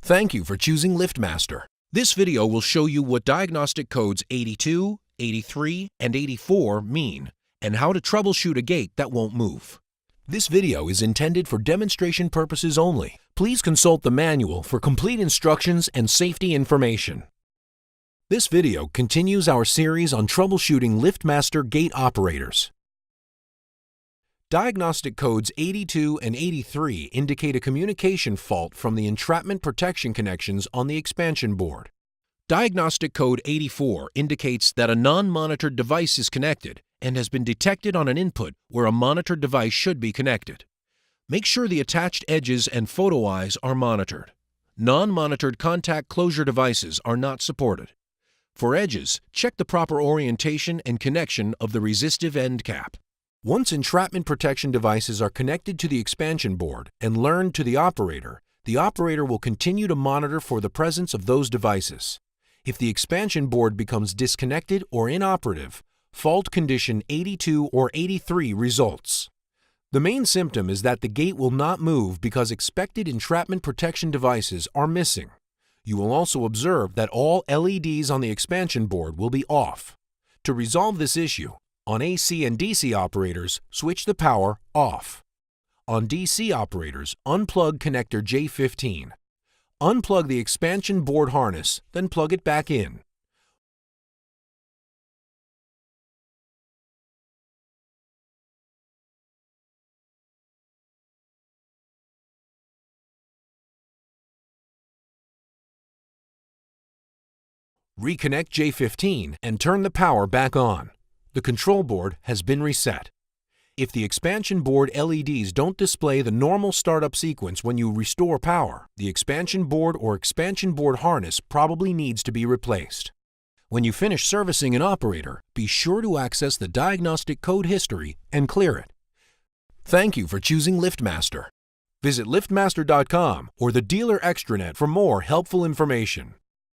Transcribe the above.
Thank you for choosing LiftMaster. This video will show you what diagnostic codes 82, 83, and 84 mean, and how to troubleshoot a gate that won't move. This video is intended for demonstration purposes only. Please consult the manual for complete instructions and safety information. This video continues our series on troubleshooting LiftMaster gate operators. Diagnostic codes 82 and 83 indicate a communication fault from the entrapment protection connections on the expansion board. Diagnostic code 84 indicates that a non-monitored device is connected and has been detected on an input where a monitored device should be connected. Make sure the attached edges and photo eyes are monitored. Non-monitored contact closure devices are not supported. For edges, check the proper orientation and connection of the resistive end cap. Once entrapment protection devices are connected to the expansion board and learned to the operator will continue to monitor for the presence of those devices. If the expansion board becomes disconnected or inoperative, fault condition 82 or 83 results. The main symptom is that the gate will not move because expected entrapment protection devices are missing. You will also observe that all LEDs on the expansion board will be off. To resolve this issue, on AC and DC operators, switch the power off. On DC operators, unplug connector J15. Unplug the expansion board harness, then plug it back in. Reconnect J15 and turn the power back on. The control board has been reset. If the expansion board LEDs don't display the normal startup sequence when you restore power, the expansion board or expansion board harness probably needs to be replaced. When you finish servicing an operator, be sure to access the diagnostic code history and clear it. Thank you for choosing LiftMaster. Visit liftmaster.com or the dealer extranet for more helpful information.